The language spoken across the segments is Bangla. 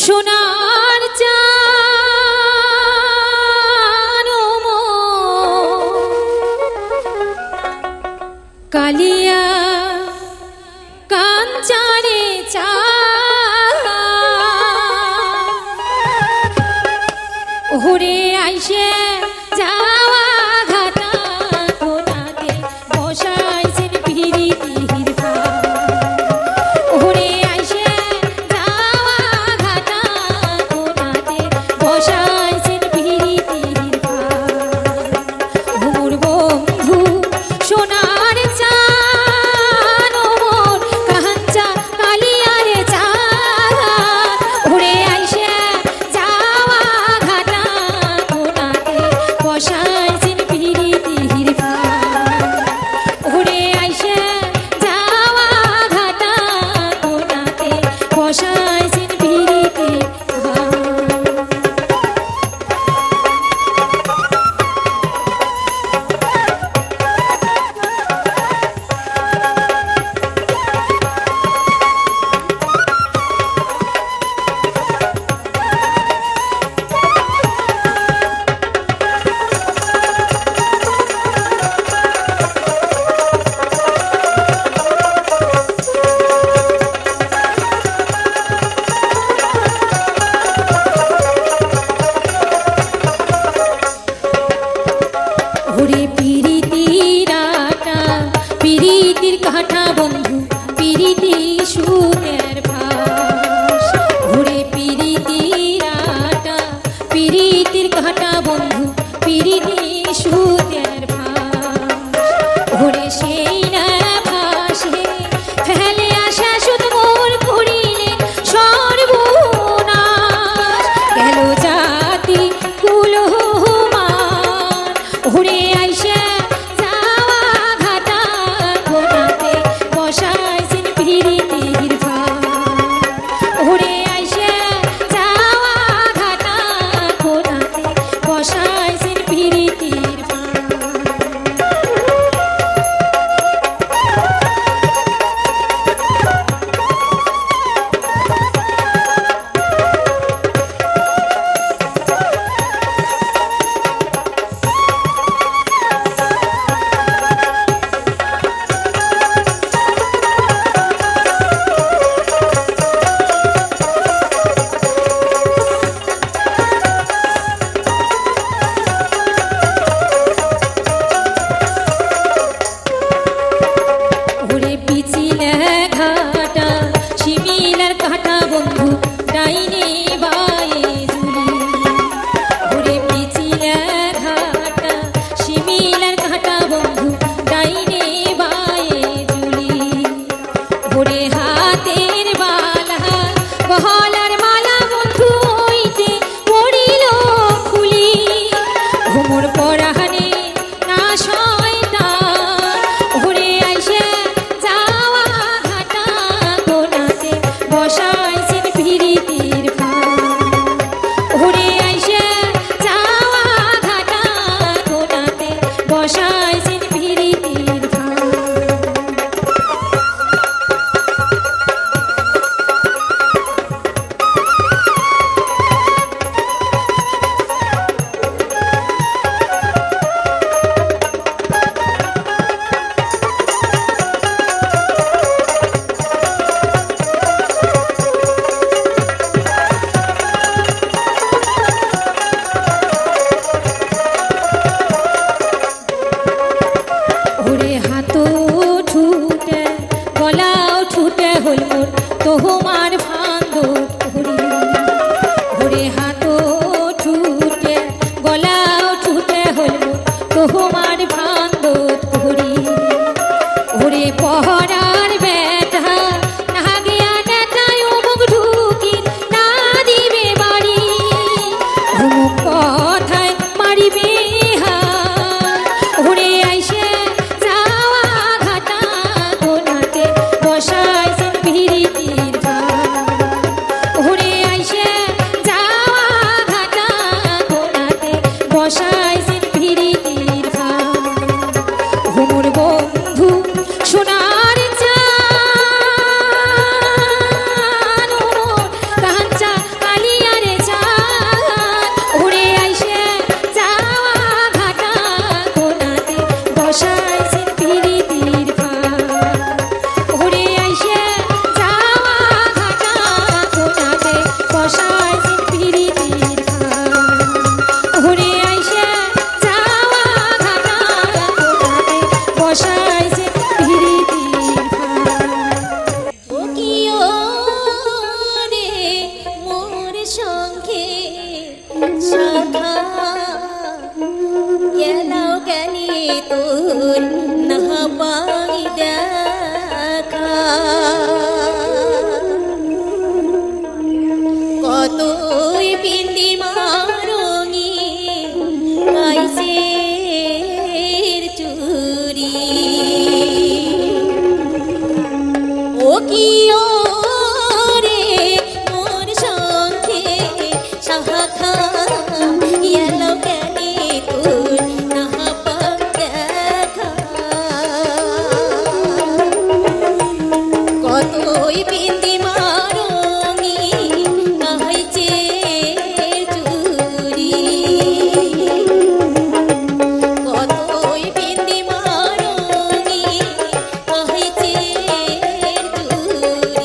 সোনার চান কালিয়া কাঞ্চারে চা ওরে আইসে যাওয়া ঘাটা কোনাতে বসাইছেন পিরিতির ওরে আইসে যাওয়া ঘাটা কোনাতে বসাইছেন পিরিতির মোর বন্ধু সোনার চান মোর কাঞ্চা কালিয়ারে চা ওরে আইসে যাওয়া ঘাটা কোনাতে বসাইছেন তোর না পাই দেখা কতই বিন্দি মারঙি গাইছের চুরি ও কি ও রে মোর সঙ্গে সাহা এলো কেনে তোর না পাই দেখা কতই বিন্দি মারঙি গাইছের চুরি কতই বিন্দি মারঙি গাইছের চুরি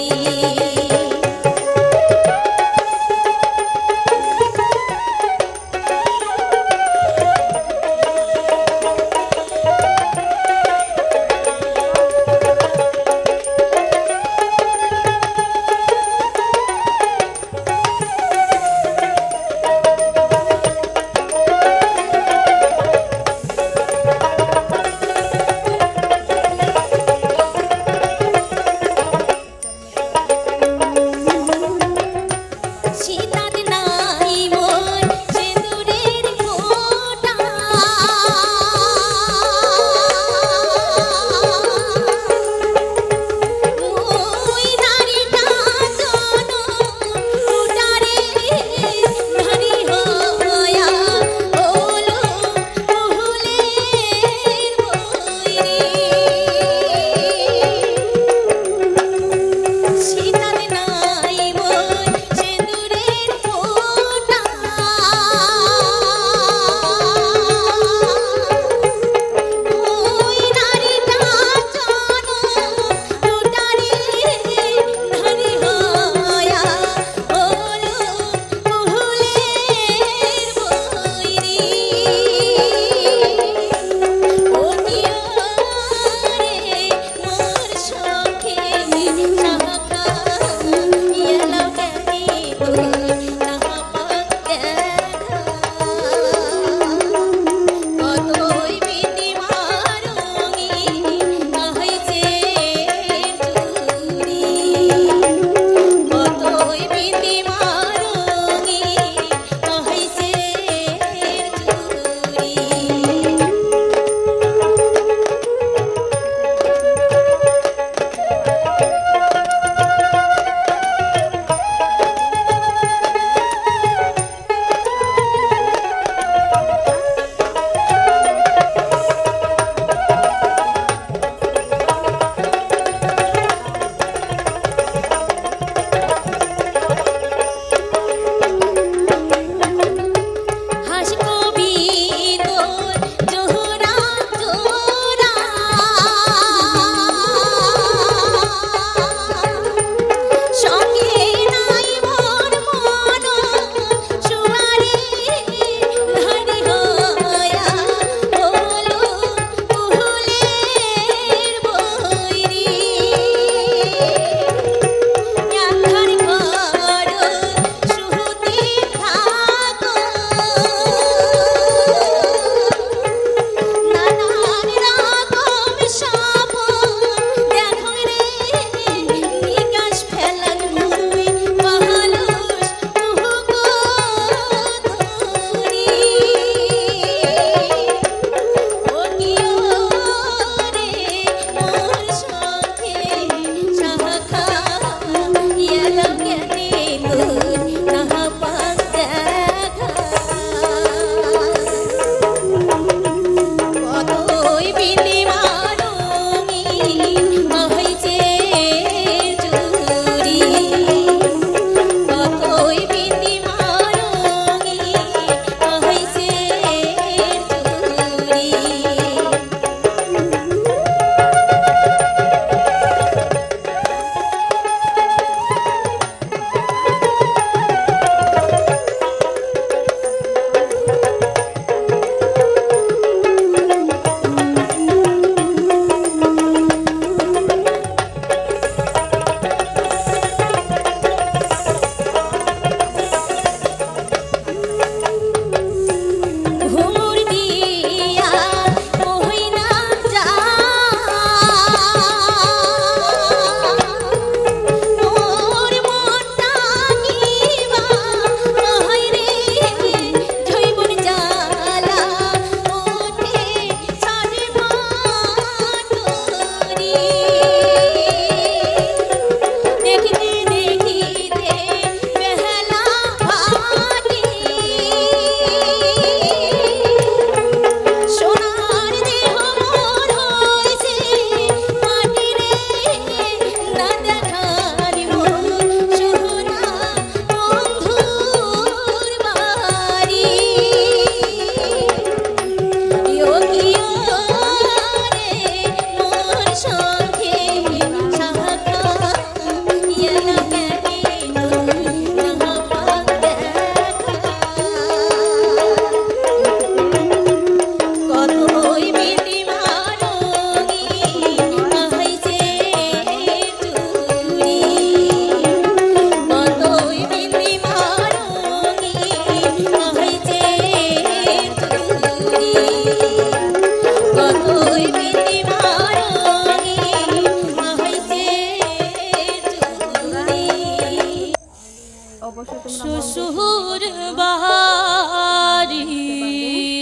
শ্বশুর বাড়ি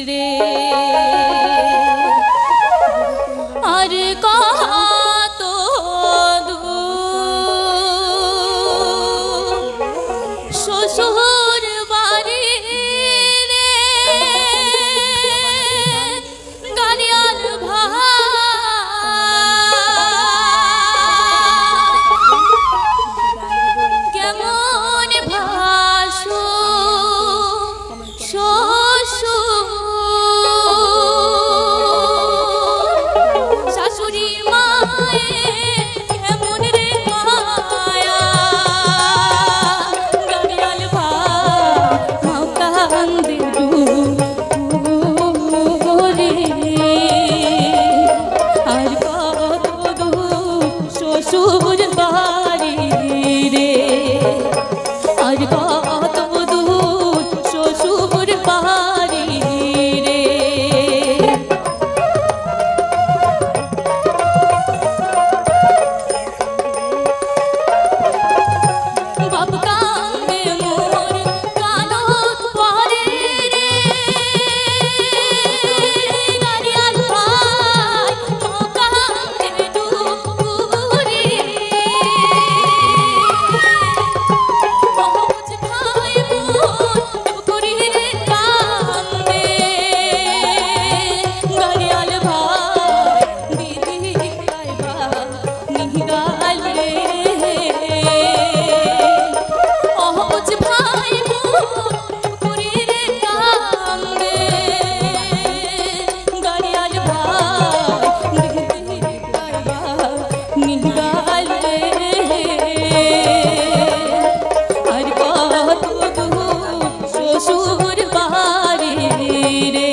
রে আর কত দূর শ্বশুর বাড়ি রে গাড়িয়াল ভাই কেমন ভাসো শ্বশুর শাশুড়ি মায়ে কেমন রে মায়া গাড়িয়াল ভাই কান্দে রে আর কত দূর শ্বশুর বাড়ি রে আর কত দূর শ্বশুর বাড়ি রে বাপ কান্দে মোর কানত পরে রে গাড়িয়াল ভাই কান্দে ডুবুরি সহজ ভাই মোর ডুবুরি রে কান্দে গাড়িয়াল ভাই দিদি গাইবা নিগাল রে সহজ ভাই মোর ডুবুরি রে কান্দে গাড়িয়াল ভাই দিদি গাইবা নিগাল রে আর কত দূর শ্বশুর বাড়ি রে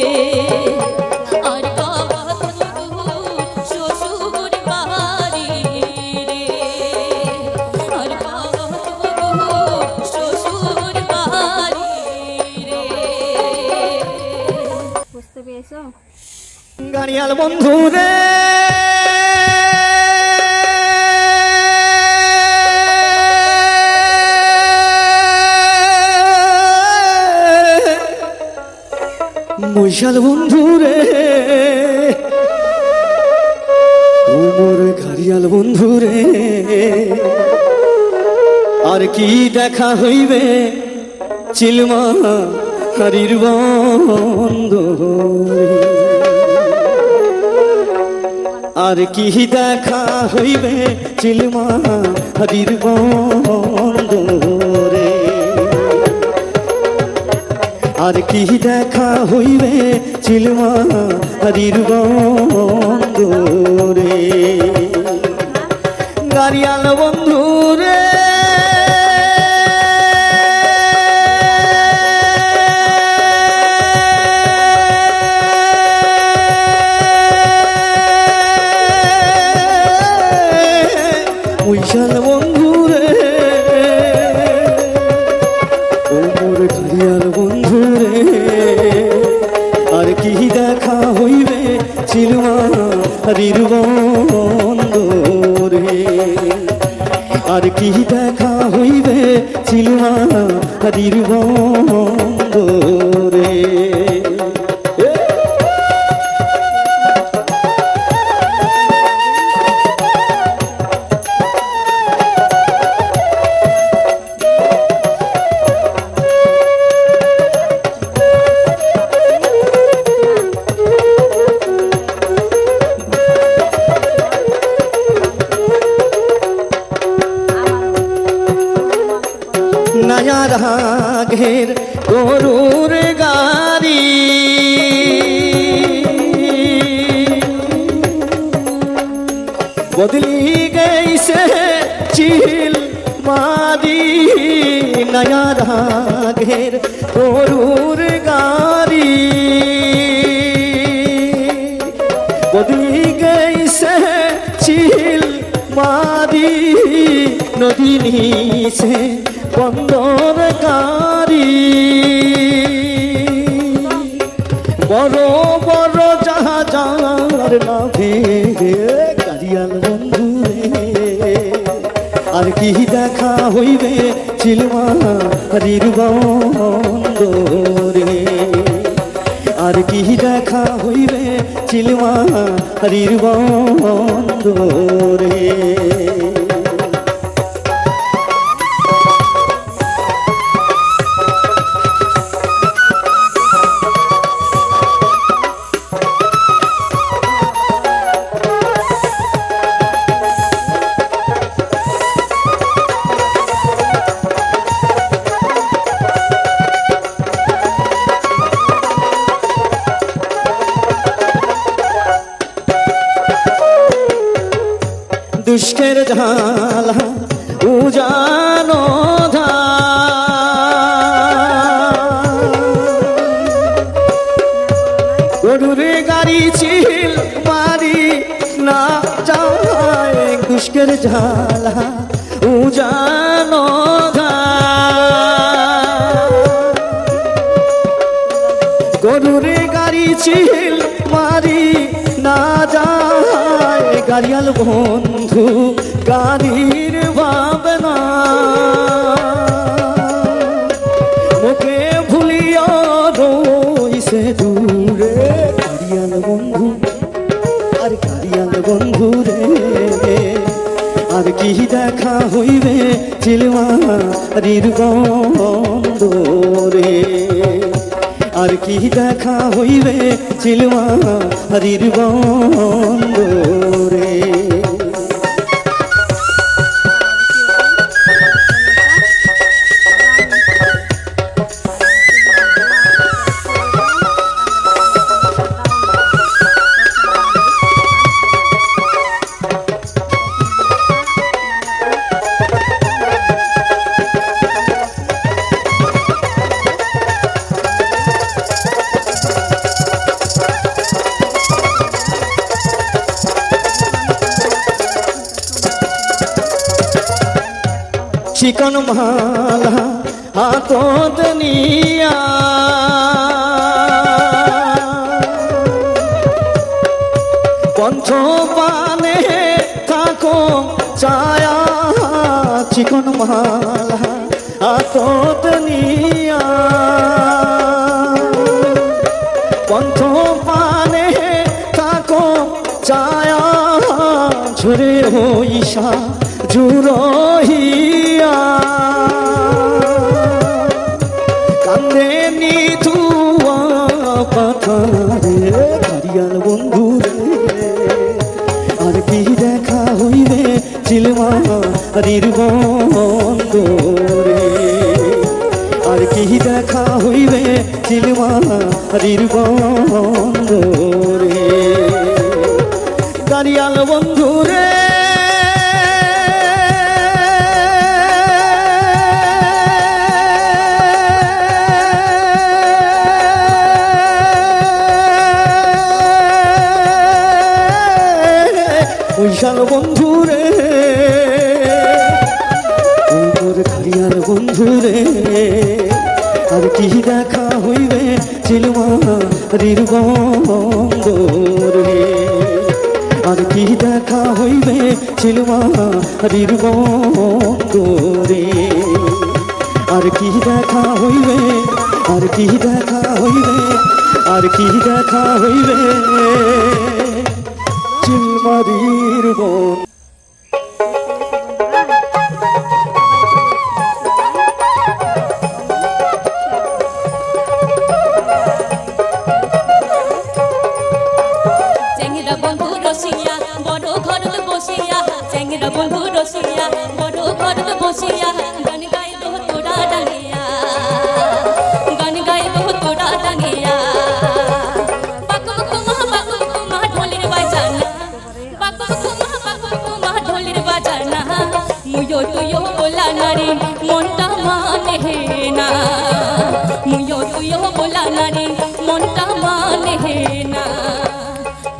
আর কত দূর শ্বশুর বাড়ি রে আর কত দূর শ্বশুর বাড়ি রে বুঝতে পেরেছো? গাড়িয়াল বন্ধু রে মৈশাল বন্ধু রে ও মোর গাড়িয়াল বন্ধু রে আর কি দেখা হইবে চিলমা হরির বন্ধু আর কি দেখা হইবে চিলমা হরির বন্ধু রে আর কি দেখা হইবে চিলমা হরির বন্ধু রে গাড়িয়াল বন্ধু রে মৈশাল বন্ধু রে ও মোর গাড়িয়াল বন্ধু রে আর কি দেখা হইবে চিলমা হরির বন্ধু রে আর কি দেখা হইবে চিলমা হরির বন্ধু রে নয়া রাগের গরুর গাড়ি বদলি গেছে চিল মাদি নয়া রাগের গরুর গাড়ি বদলি গেছে চিল মাদি নদী নিছে বন্দর গাড়ি বড় বড় জাহাজার নাভে গাড়িয়াল বন্ধু আর কি দেখা হইবে চিলমা হরির বন্দরে আর কি দেখা হইবে চিলমারির বন্দরে দুষ্কের ঝালা উজানো গরুরে গাড়ি চিল মারি না যায় দুষ্কের ঝালা উজানো গরুরে গাড়ি চিল মারি না যায় গাড়িয়াল বন্ধু গাড়ির ভাবনা ওকে ভুলিয়া রইছে দূরে গাড়িয়াল বন্ধু আর গাড়িয়াল বন্ধু রে আর কি দেখা হইবে চিলমারির বন্দরে আর কি দেখা হইবে চিলমারির বন্দরে চিকন মালা হাতত নিয়া পঞ্চ পানে থাকো ছায়া চিকন মালা হাতত নিয়া পঞ্চ পানে থাকো ছায়া ঝরে হইসা জুরহিয়া কান্দে নিথুয়া পাথারে গাড়িয়াল বন্ধু আর কি দেখা হইবে চিলমারির বন্দরে আর কি দেখা হইবে চিলমারির বন্দরে গাড়িয়াল বন্ধু রে বৈশাল বন্ধু রে গাড়িয়াল বন্ধু রে আর কি দেখা হইবে চিলমারির বন্দরে আর কি দেখা হইবে চিলমারির বন্দরে আর কি দেখা হইবে আর কি দেখা হইবে আর কি দেখা হইবে চিলমারির বন্দরে বন্ধু রসিয়া বড় ঘরত বসিয়া গান গাইব তোরা ডাঙিয়া গান গাইব তোরা ডাঙিয়া বাকুমা ঢোলের বাজানা বাকুমা ঢোলের বাজানা মুয়ো তুয়ো বলা নারী মনটা মানে না মুয়ো তুয়ো বলা নারী মনটা মানে না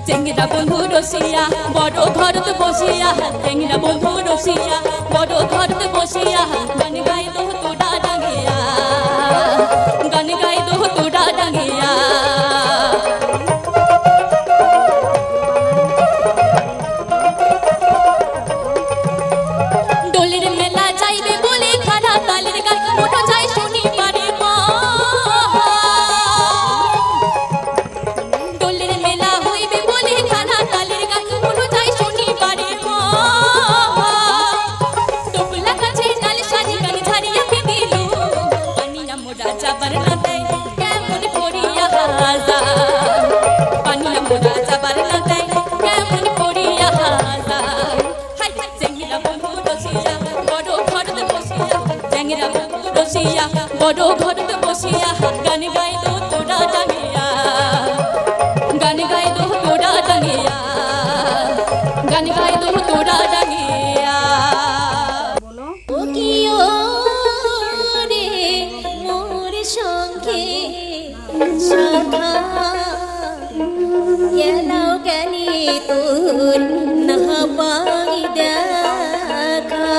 চেংরা বন্ধু রসিয়া বড় ঘরত বসিয়া চেংরা বন্ধু রসিয়া বড় ঘরত বসিয়া গান গাই দো তোরা ডাঙিয়া গান গাই দো তোরা ডাঙিয়া ডোলের মেলা যাইবে বলে খানা তালের গান মোটা যাই শুনি পারে মা বড় ঘরত বসিয়া গান গাইতো তোরা টানিয়া গান গাইতো তোরা টানিয়া গান গাইতো তোরা টানিয়া ও কি ও রে মোর সঙ্গে শাখা এলাও জ্ঞানী তোর না পাই দেখা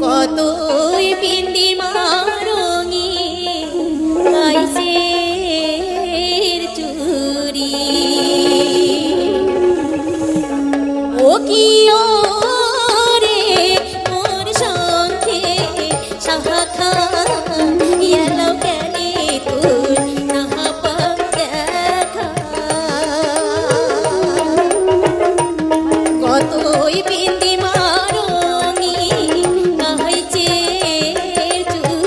কতই পিন্দি মারঙি কাইসের চুরি ও কি ও রে মোর সঙ্গে শাখা এলাও জ্ঞানী তোর না পাই দেখা কতই পিন্দি মারঙি কাইসের চুরি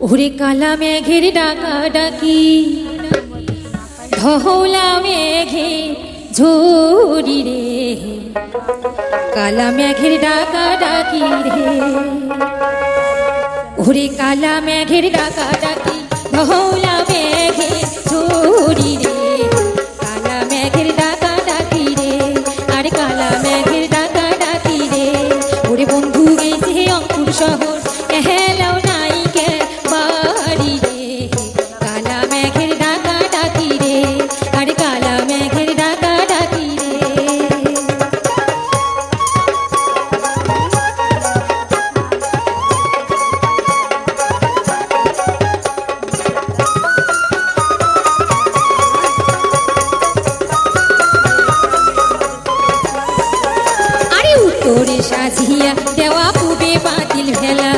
ওরে কালা মেঘের ডাকা ডাকি ধহলা মেঘে ঝরি রে, কালা মেঘের ডাকা ডাকি রে, ওরে কালা মেঘের ডাকা ডাকি ধহলা মেঘে ঝরি রে, কালা মেঘের ডাকা ডাকি রে, আরে কালা মেঘের ডাকা ডাকি রে, ওরে বন্ধু গেছে অঙ্কুর শহর এহেলাও নাই কে বাড়ি রে, কালা মেঘের ডাকা ডাকি রে, আরে কালা মেঘের ডাকা ডাকি রে। তোরে সাজিয়া দেওয়া পুবে বাতিল ভেলা,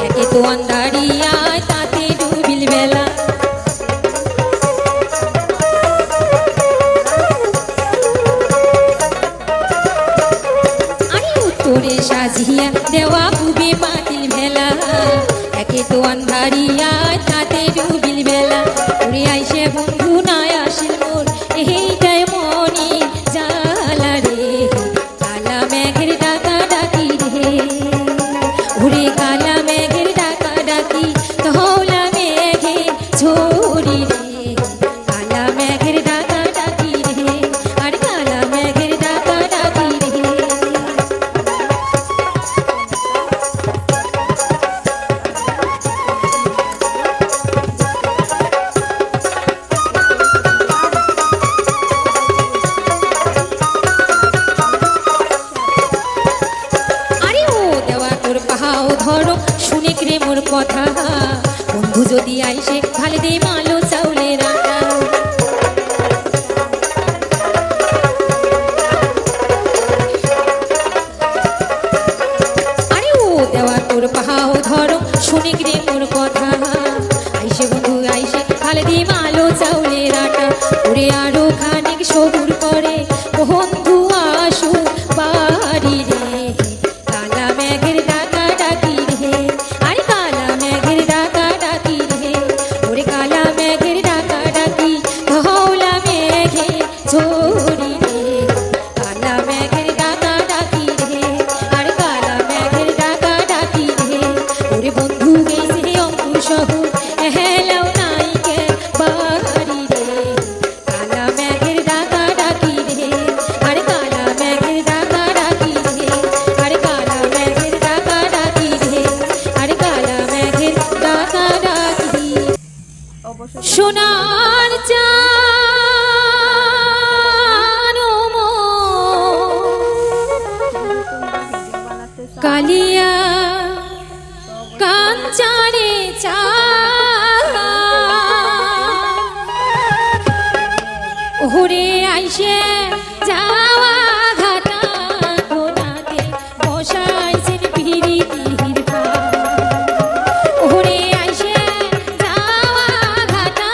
একে তো আন্ধারিয়া তাতে ডুবিল বেলা, আরে তোরে সাজিয়া দেওয়া পুবে বাতিল ভেলা, একে তো আন্ধারিয়া তাতে ডুবিল বেলা, ওরে আইসে বন্ধু নাই আসিল মোর এইটাই মনি জ্বালা রে, কালা মেঘের ডাকা ডাকি রে, ওরে কালা মেঘের ডাকা ডাকি ধওলা মেঘে ঝরি রে, কালা মেঘের ডাকা ডাকি রে, আর কালা মেঘের ডাকা ডাকি রে। ধরো শুনে রে মোর কথা, বন্ধু যদি আইসে ভালে দে মালো চাউলের আটা, আরে ও দেওয়া তোর পাহাও ধরো শুনে রে মোর কথা, আইসে বন্ধু আইসে ভালে দে মালো চাউলের আটা, ওরে আরো খানিক সবুর করে বন্ধু আসু বাড়ি রে, কালা মেঘের ডাকা ডাকি রে, আরে কালা মেঘের ডাকা ডাকি রে, ওরে কালা মেঘের ডাকা ডাকি ধওলা মেঘে ঝরি রে, কালা মেঘের ডাকা ডাকি রে, আরে কালা মেঘের ডাকা ডাকি রে, ওরে বন্ধু গেছে অঙ্কুর শহর এহেলাও নাই কে বাড়ি রে, কালা মেঘের ডাকা ডাকি রে, আরে কালা মেঘের ডাকা ডাকি রে, আরে কালা মেঘের ডাকা ডাকি রে, আরে কালা মেঘের ডাকা ডাকি। সোনার চান কালিয়া কাঞ্চারে চা, ওরে আইসে যাওয়া ঘাটা ঘোড়াতে বসাইছেন পিরিতির পা, ওরে আইসে যাওয়া ঘাটা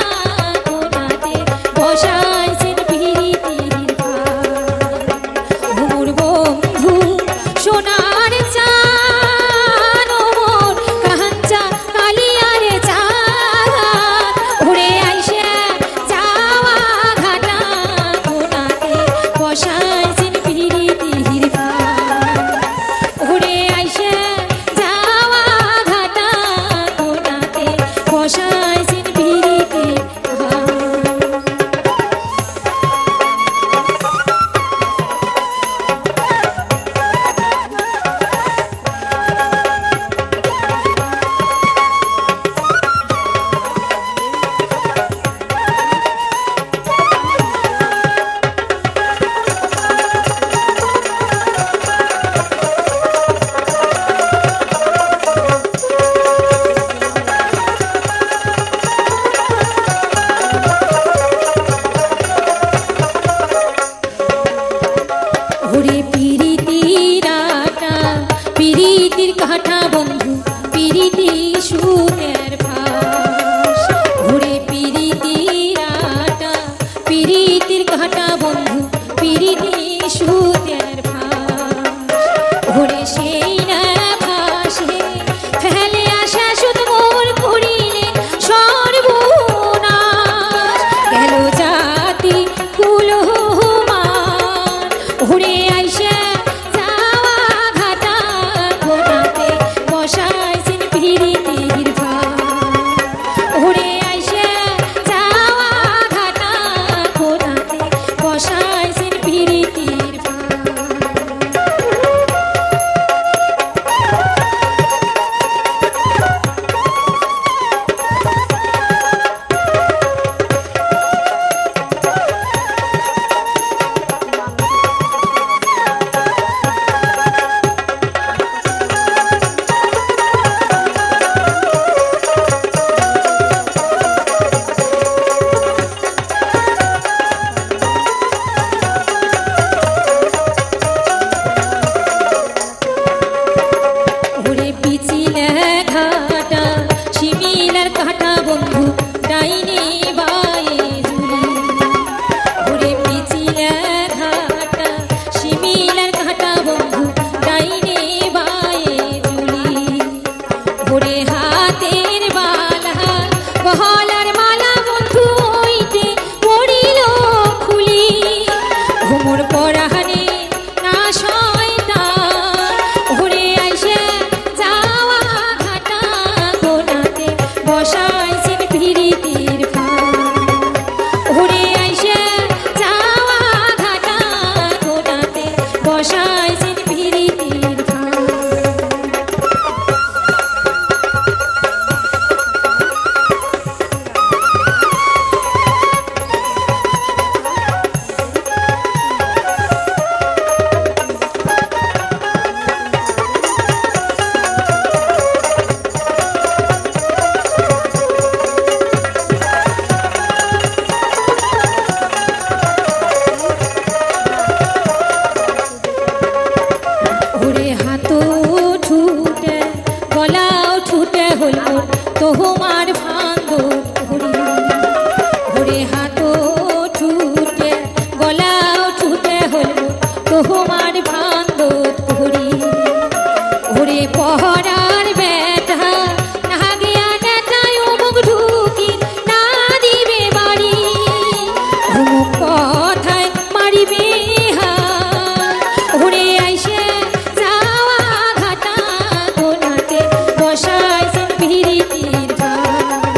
ঘোড়াতে বসাইছেন পিরিতির ফান ওরে আইসা যাওয়া ঘাটা ঘোড়াতে বসাইছেন পিরিতির ফান ওরে হাতও ছুটে গলাও ছুটে হল তোমার ভাঙ্গর ঘড়ি ওরে হাতও ছুটে গলাও ছুটে হল তোমার ভাঙ্গর ঘড়ি ওরে পহরার বেটা না গিয়া নেতায় অমুক ঢুকি না দিবে বাড়ি অমুক কথায় মারিবে ওরে আইসে যাওয়া ঘাটা ঘোড়াতে বসাইছেন পিরিতির ফান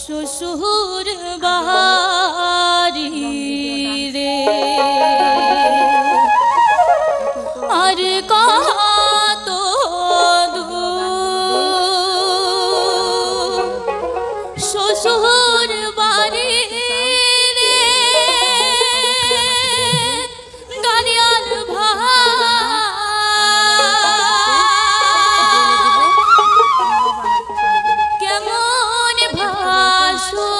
শ্বশুর বাড়ি রে আর কত দূর শ্বশুর বাড়ি রে গাড়িয়াল কেমন ভাসো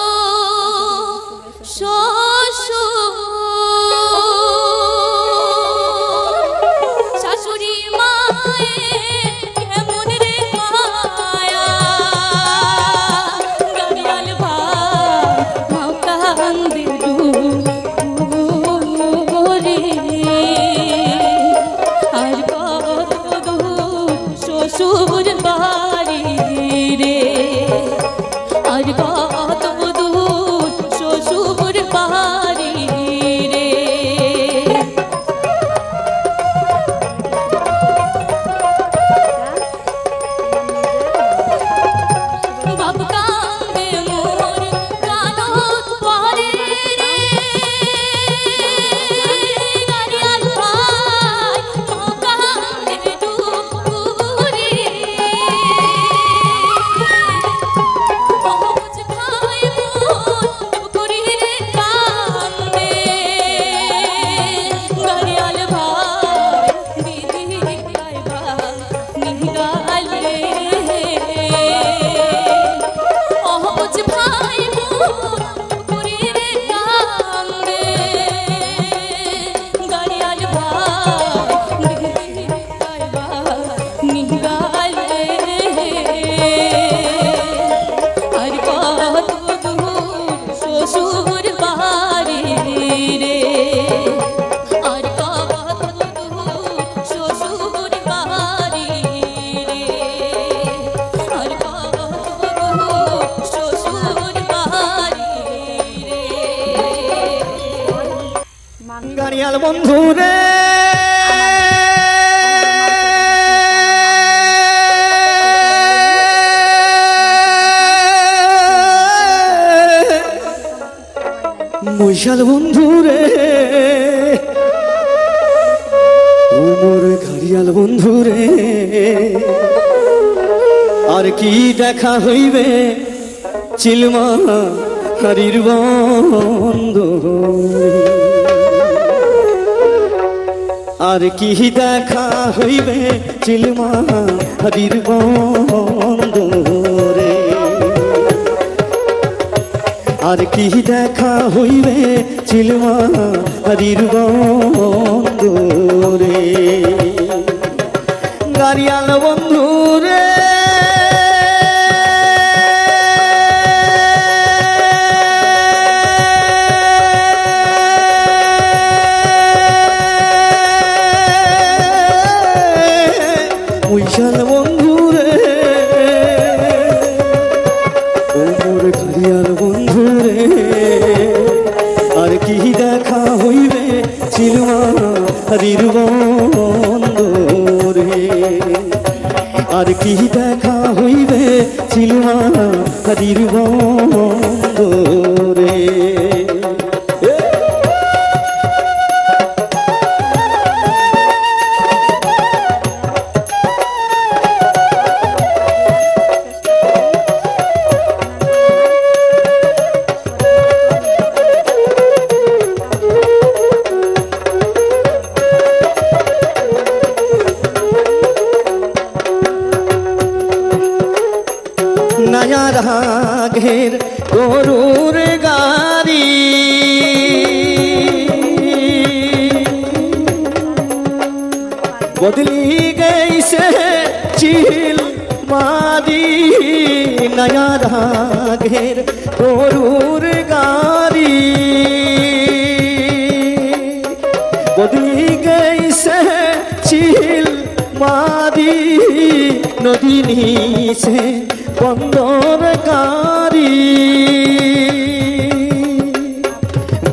শ্বশুর শাশুড়ি মায়ে কেমন রে মায়া গাড়িয়াল ভাই কান্দে রে আর কত দূর শ্বশুর বাড়ি রে আর কত দূর শ্বশুর বাড়ি রে বাপ কান্দে মোর কানত পরে রে গাড়িয়াল ভাই কান্দে ডুবুরি পৌঁছ খাই মোর ডুবুরি রে কান্দে গাড়িয়াল ভাই দিদি গাইবা নিগাল রে অহজ ভাই মোর ডুবুরি রে কান্দে গাড়িয়াল ভাই দিদি গাইবা নিগাল রে আর কত দূর শ্বশুর বাড়ি রে আর কত দূর শ্বশুর বাড়ি রে আর কত দূর শ্বশুর বাড়ি রে গাড়িয়াল বন্ধু রে মৈশাল বন্ধু রে ও মোর গাড়িয়াল বন্ধু রে আর কি দেখা হইবে চিলমা হারির বন্ধু আর কি দেখা হইবে চিলমা হারির বন্ধু রে আর কি দেখা হইবে চিলমা হারির বন্ধু রে গাড়িয়াল বন্ধু রে মৈশাল বন্ধু রে ও মোর গাড়িয়াল বন্ধু রে আর কি দেখা হইবে চিলমা হারির বন্ধু রে আর কি দেখা হইবে চিলমা হারির বন্ধু রে নয়া রাগের গরুর গাড়ি বদলি গেছে চিল মাদি নয়া রাগের গরুর গাড়ি বদলি গেছে চিল মাদি নদী নিছে বন্দর গাড়ি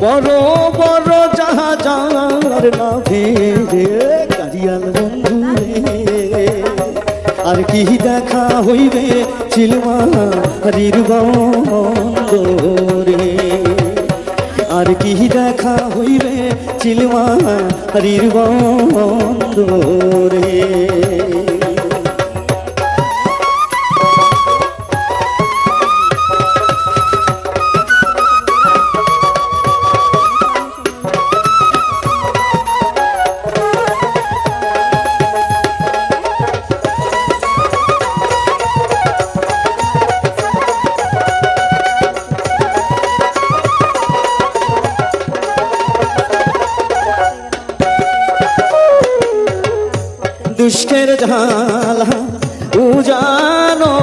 বড় বড় জাহাজার নাভে গাড়িয়াল বন্ধু রে আর কি দেখা হইবে চিলমা হারির বন্ধু বন্দরে আর কি দেখা হইবে চিলমারির বন্দরে দুষ্কের ঝালা উজানো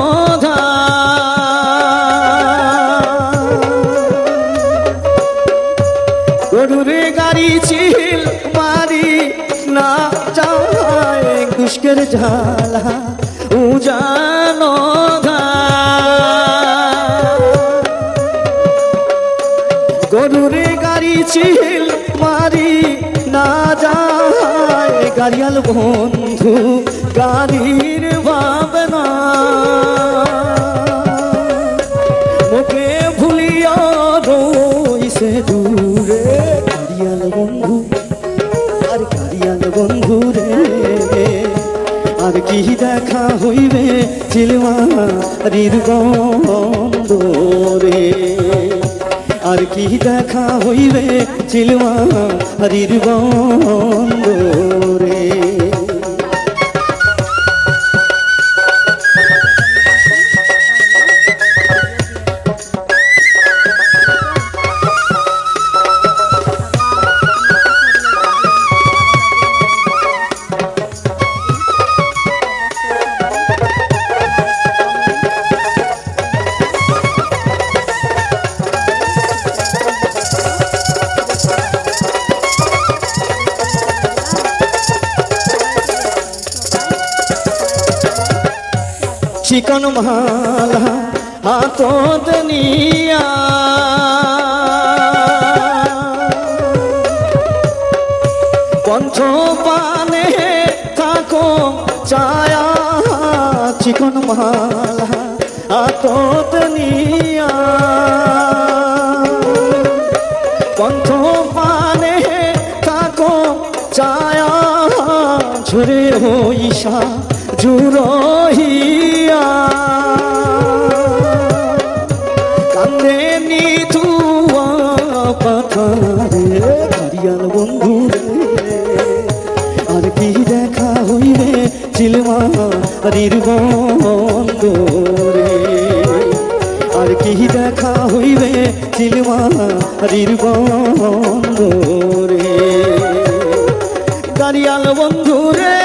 গরুরে গাড়ি ছিল মারি না যায় দুষ্কের ঝালা উজানো গরুরে গাড়ি ছিল মারি না যায় গাড়িয়াল বন্ধু গাড়ির ভাবনা মুখে ভুলিয়া রইছে দূরে গাড়িয়াল বন্ধু আর গাড়িয়াল বন্ধু রে আর কি দেখা হইবে চিলমারির বন্দরে আর কি দেখা হইবে চিলমারির বন্দরে চিকন মালা হাতত নিয়া পঞ্চ পানে থাকো ছায়া চিকন মালা হাতত নিয়া পঞ্চ পানে থাকো ছায়া ঝরে হইসা জুরহিয়া কান্দে নিথুয়া পাথারে গাড়িয়াল বন্ধু আর কি দেখা হইবে চিলমারির বন্দরে আর কি দেখা হইবে চিলমারির বন্দরে গাড়িয়াল বন্ধু রে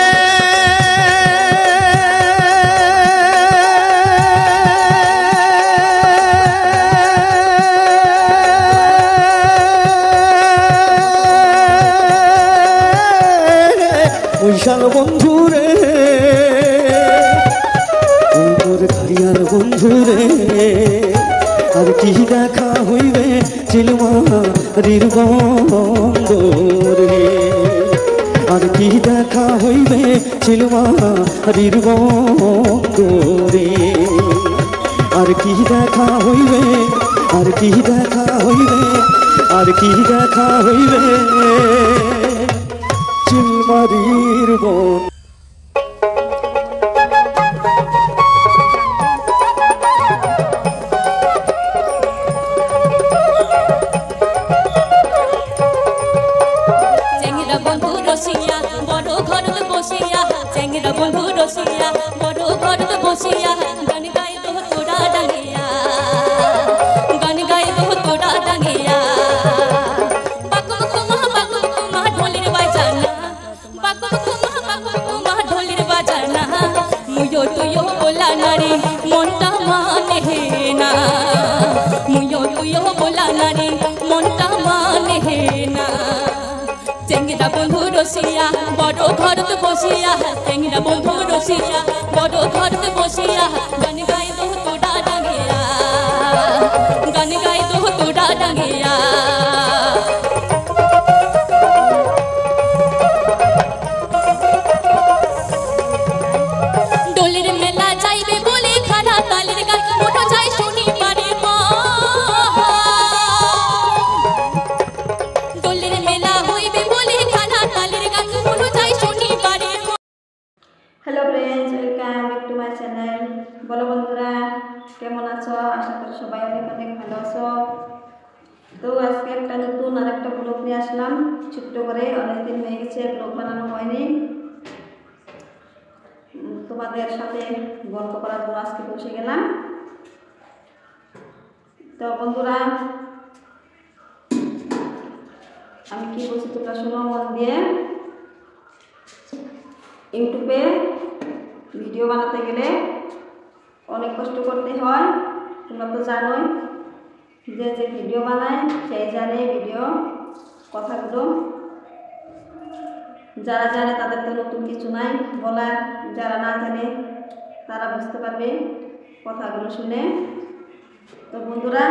বৈশাল বন্ধু রে তোর গাড়িয়াল বন্ধু রে আর কি দেখা হইবে চিলমারির বন্দরে আর কি দেখা হইবে চিলমারির বন্দরে আর কি দেখা হইবে আর কি দেখা হইবে আর কি দেখা হইবে চিলমারির বন্দরে বন্ধু রসিয়া বড় ঘরত বসিয়া গান গাই তো তোরা ডাঙ্গিয়া গান গাই তো তোরা ডাঙ্গিয়া বাকুমা ঢোলের বাজানা বাকুমা ঢোলের বাজানা মুয়ো তুয়ো বলা নারী মনটা মানে না মুয়ো তুয়ো বলা নারী মনটা মানে না চেঙ্গিরা বন্ধু রসিয়া বড় ঘরত বসিয়া চেঙ্গিরা বন্ধু রসিয়া বড় ঘরত বসিয়া গান গাই তো তোরা ডাঙ্গিয়া গান গাই তো তোরা ডাঙ্গিয়া ডোলের মেলা যাইবে বলে খারা তালের গান মোটা যাই শুনি পারে মা অনেক অনেক ভালো আছো। তো আজকে একটা নতুন আর একটা ব্লগ নিয়ে আসলাম ছোট্ট করে, অনেকদিন হয়ে গেছে ব্লগ বানানো হয়নি। তোমাদের সাথে গল্প করার জন্য আজকে বসে গেলাম। তো বন্ধুরা, আমি কি বলছি তোমরা শোনো মন দিয়ে। ইউটিউবে ভিডিও বানাতে গেলে অনেক কষ্ট করতে হয়, তোমরা তো জানোই। যে যে ভিডিও বানায় সেই জানে ভিডিও কথাগুলো, যারা জানে তাদের তো নতুন কিছু নাই বলার, যারা না জানে তারা বুঝতে পারবে কথাগুলো শুনে। তো বন্ধুরা,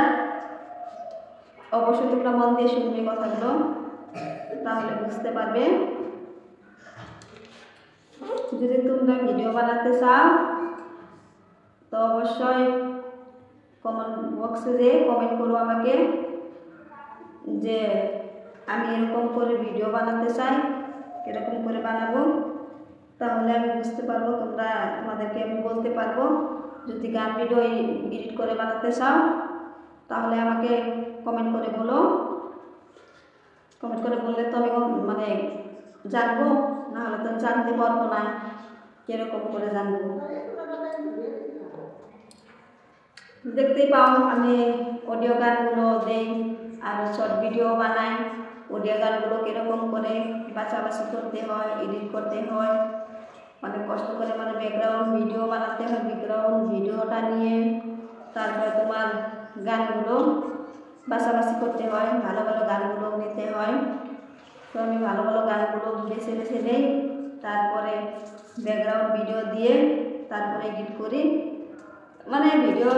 অবশ্যই তোমরা মন দিয়ে শুনবে কথাগুলো, তাহলে বুঝতে পারবে। যদি তোমরা ভিডিও বানাতে চাও তো অবশ্যই কমেন্ট বক্সে যে কমেন্ট করো আমাকে যে আমি এরকম করে ভিডিও বানাতে চাই, এরকম করে বানাবো, তাহলে আমি বুঝতে পারবো, তোমাদেরকে আমি বলতে পারবো। যদি গান ভিডিও এডিট করে বানাতে চাও তাহলে আমাকে কমেন্ট করে বলো। কমেন্ট করে বললে তো আমি মানে জানবো, না হলে তো জানতে পারবো না কিরকম করে জানবো। দেখতেই পাও আমি অডিও গানগুলো দেই আর শর্ট ভিডিও বানাই। অডিও গানগুলো কীরকম করে বাছাবাছি করতে হয়, এডিট করতে হয়, অনেক কষ্ট করে, মানে ব্যাকগ্রাউন্ড ভিডিও বানাতে হয়। ব্যাকগ্রাউন্ড ভিডিওটা নিয়ে তারপরে তোমার গানগুলো বাছাবাছি করতে হয়, ভালো ভালো গানগুলো নিতে হয়। তো আমি ভালো ভালো গানগুলো বেছে বেছে নেই, তারপরে ব্যাকগ্রাউন্ড ভিডিও দিয়ে তারপরে এডিট করি। মানে ভিডিও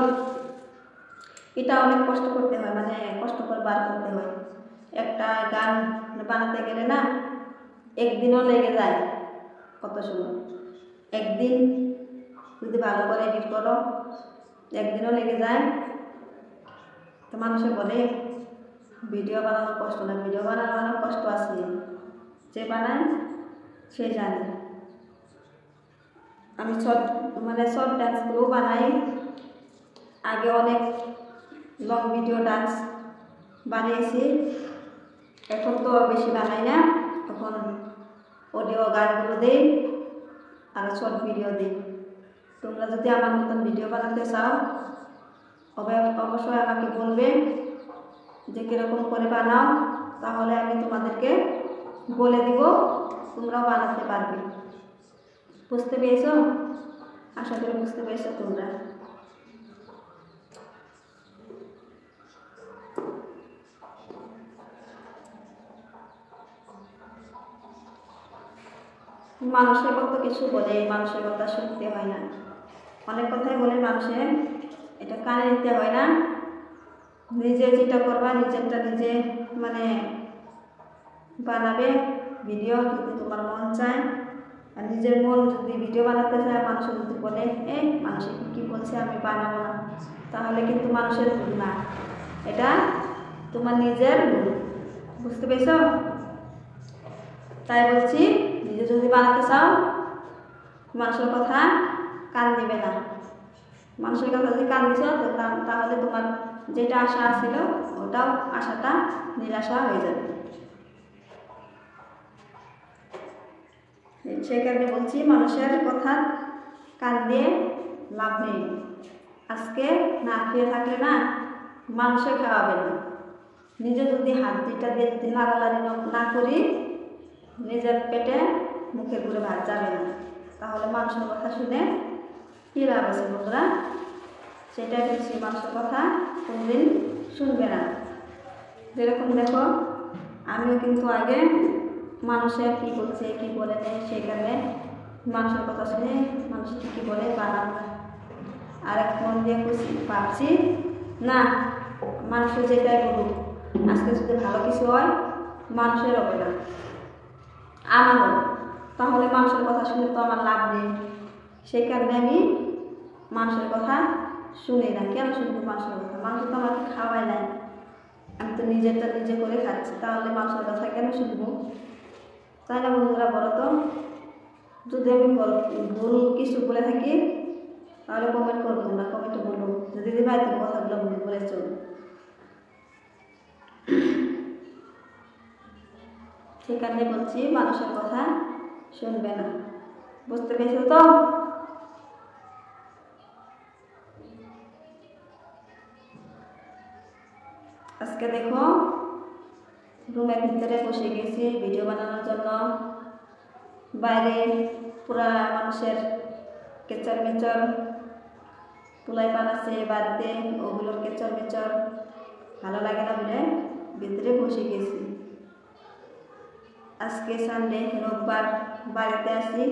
এটা অনেক কষ্ট করতে হয়, মানে কষ্ট করে বার করতে হয়। একটা গান বানাতে গেলে না একদিনও লেগে যায়, কত সময়। একদিন যদি ভালো করে এডিট করো একদিনও লেগে যায়। তো মানুষে বলে ভিডিও বানানো কষ্ট না, ভিডিও বানানো কষ্ট আছে, যে বানায় সে জানে। আমি শর্ট ডান্সগুলোও বানাই। আগে অনেক লং ভিডিও ডান্স বানিয়েছি, এখন তো বেশি বানাই না, তখন অডিও গানগুলো দিই আর শর্ট ভিডিও দিই। তোমরা যদি আমার মতন ভিডিও বানাতে চাও অবশ্যই আমাকে বলবে যে কীরকম করে বানাও, তাহলে আমি তোমাদেরকে বলে দিব, তোমরাও বানাতে পারবে। বুঝতে পেরেছো? আশা করি বুঝতে পেরেছো তোমরা। মানুষের কত কিছু বলে, মানুষের কথা শুনতে হয় না। অনেক কথাই বলে মানুষে, এটা কানে নিতে হয় না। নিজে যেটা করবা নিজেরটা নিজে মানে বানাবে ভিডিও, যদি তোমার মন চায়। আর নিজের মন যদি ভিডিও বানাতে চায়, মানুষ যদি বলে মানুষে কী বলছে আমি বানাবো না, তাহলে কিন্তু মানুষের ভুল না, এটা তোমার নিজের ভুল। বুঝতে পেরেছ? তাই বলছি, নিজে যদি বানাতে চাও মানুষের কথা কান দিবে না। মানুষের কথা যদি কান দিছ তাহলে তোমার যেটা আশা ছিল ওটাও আশাটা নিরাশা হয়ে যাবে। সেই কারণে বলছি মানুষের কথা কান দিয়ে লাভ নেই। আজকে না খেয়ে থাকলে না মানুষে খাওয়াবে না। নিজে যদি হাত দুইটা দিয়ে যদি নাড়ালাড়ি না করি, নিজের পেটে মুখে ঘুরে ভাত যাবে না, তাহলে মানুষের কথা শুনে কী লাভ আছে বন্ধুরা? সেটাই বলছি, মানুষের কথা কোনদিন শুনবে না। যেরকম দেখো, আমিও কিন্তু আগে মানুষের কী বলছে কী বলে নেই, সেই কারণে মানুষের কথা শুনে মানুষের কী বলে বানাবো না। আর এক মন দিয়ে ভাবছি না, মানুষের যেটাই বলুক, আজকে যদি ভালো কিছু হয় মানুষের হবে না, আমার হবে, তাহলে মানুষের কথা শুনে তো আমার লাভ নেই। সেই কারণে আমি মানুষের কথা শুনি না। কেন শুনবো মানুষের কথা? মানুষ তো আমাকে খাওয়ায় নাই, আমি তো নিজেরটা নিজে করে খাচ্ছি, তাহলে মানুষের কথা কেন শুনবো? তাই না বন্ধুরা, বলো তো? যদি আমি ভুল কিছু বলে থাকি তাহলে কমেন্ট করবো, তোমরা কমেন্টে বলো যে দিদি ভাই তুমি কথাগুলো বলেছো। সেখানে বলছি মানুষের কথা শুনবে না, বুঝতে পেরেছো তো? আজকে দেখো রুমের ভিতরে বসে গেছি ভিডিও বানানোর জন্য। বাইরে পুরা মানুষের কেচর মেচর, পোলাই বানাচ্ছে বাড়িতে, ওগুলোর কেচর মেচর ভালো লাগে না বলে ভিতরে বসে গেছি। আজকে সানডে, রোববার, বাড়িতে আসি,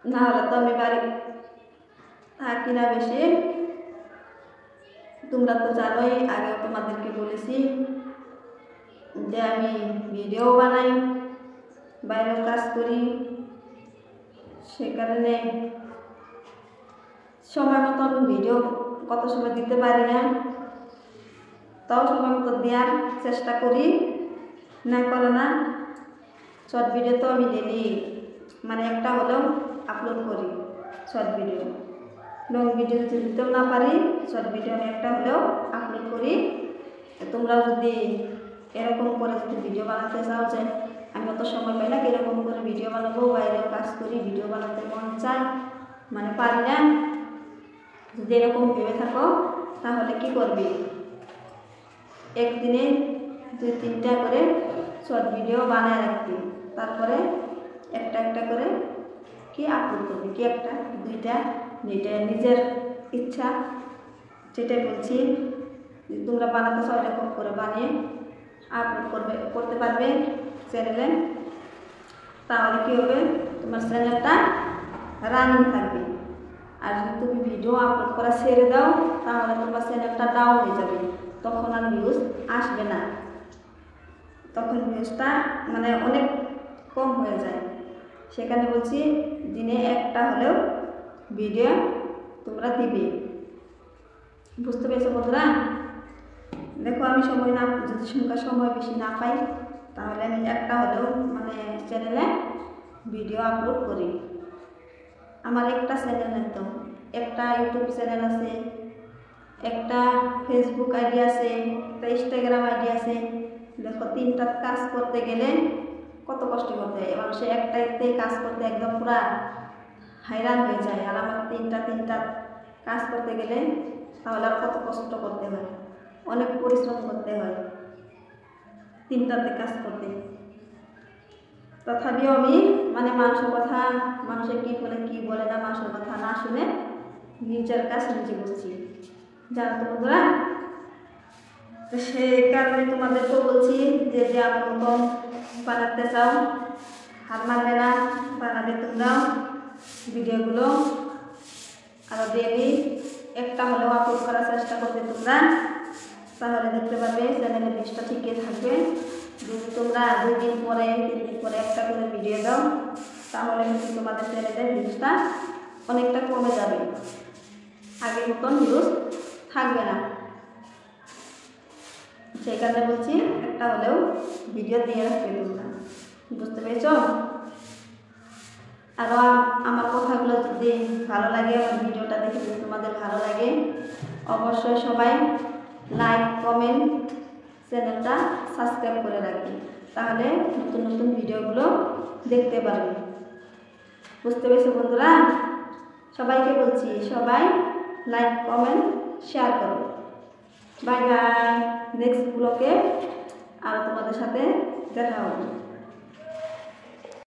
না হলে তো আমি বাড়ি থাকি না বেশি। তোমরা তো জানোই, আগেও তোমাদেরকে বলেছি যে আমি ভিডিও বানাই, বাইরেও কাজ করি, সে কারণে সময় মতন ভিডিও কত সময় দিতে পারি না, তাও সময় মতো দেওয়ার চেষ্টা করি, না করে না। শর্ট ভিডিও তো আমি ডেলি মানে একটা হলেও আপলোড করি, শর্ট ভিডিও। লং ভিডিও যদি দিতেও না পারি, শর্ট ভিডিও আমি একটা হলেও আপলোড করি। তোমরা যদি এরকম করে যদি ভিডিও বানাতে চাও, যে আমি অত সময় পাই না কীরকম করে ভিডিও বানাবো, বাইরেও কাজ করি, ভিডিও বানাতে মন চায়, মানে পারি না, যদি এরকম ভেবে থাকো তাহলে কি করবি, একদিনে 2-3টা করে শর্ট ভিডিও বানায় রাখবি, তারপরে একটা একটা করে কি আপলোড করবি, কি 1-2টা, যেটা নিজের ইচ্ছা সেটাই বলছি। তোমরা বানাতে চাও এরকম করে বানিয়ে আপলোড করতে পারবে চ্যানেলে, তাহলে কী হবে, তোমার চ্যানেলটা রানিং থাকবে। আর যদি তুমি ভিডিও আপলোড করা ছেড়ে দাও তাহলে তোমার চ্যানেলটা ডাউন হয়ে যাবে, তখন আর ভিউজ আসবে না, তখন ভিউজটা মানে অনেক কম হয়ে যায়। সেখানে বলছি দিনে একটা হলেও ভিডিও তোমরা দিবে, বুঝতে পেরেছো বন্ধুরা? দেখো আমি সময় না, যদি সময় বেশি না পাই তাহলে আমি একটা হলেও মানে চ্যানেলে ভিডিও আপলোড করি। আমার একটা চ্যানেল নেই তো, একটা ইউটিউব চ্যানেল আছে, একটা ফেসবুক আইডি আছে, একটা ইনস্টাগ্রাম আইডি আছে। দেখো 3টা কাজ করতে গেলে কত কষ্ট করতে হয়, মানুষের একটাতে কাজ করতে একদম পুরা হাইরান হয়ে যায়। আর আমার তিনটা কাজ করতে গেলে তাহলে আর কত কষ্ট করতে হয়, অনেক পরিশ্রম করতে হয় 3টাতে কাজ করতে। তথাপিও আমি মানে মানুষের কথা, মানুষের কী বলে কী বলে না, মানুষের কথা না শুনে নিজের কাজ নিজে করছি, জানো তো বন্ধুরা? তো সেই কারণে তোমাদেরকেও বলছি যে আমার মতন বানাতে চাও হার মানবে না, বানাবে তোমরাও ভিডিওগুলো, আরও ডেলি একটা হলেও আপলোড করার চেষ্টা করবে তোমরা, তাহলে দেখতে পারবে চ্যানেলের লিস্টটা ঠিকই থাকবে। যদি তোমরা 2 দিন পরে 3 দিন পরে একটা করে ভিডিও দাও তাহলে কিন্তু তোমাদের চ্যানেলের ভিউজটা অনেকটা কমে যাবে, আগের মতন ভিউজ থাকবে না। সেই কারণে বলছি একটা হলেও ভিডিও দিয়ে রাখবে তোমরা, বুঝতে পেরেছ? আরও আমার কথাগুলো যদি ভালো লাগে, আমার ভিডিওটা দেখে যদি তোমাদের ভালো লাগে, অবশ্যই সবাই লাইক, কমেন্ট, চ্যানেলটা সাবস্ক্রাইব করে রাখবে, তাহলে নতুন নতুন ভিডিওগুলো দেখতে পারবে, বুঝতে পেরেছো বন্ধুরা? সবাইকে বলছি সবাই লাইক, কমেন্ট, শেয়ার করো। বাই বাই, নেক্সট ব্লগে আর তোমাদের সাথে দেখা হবে।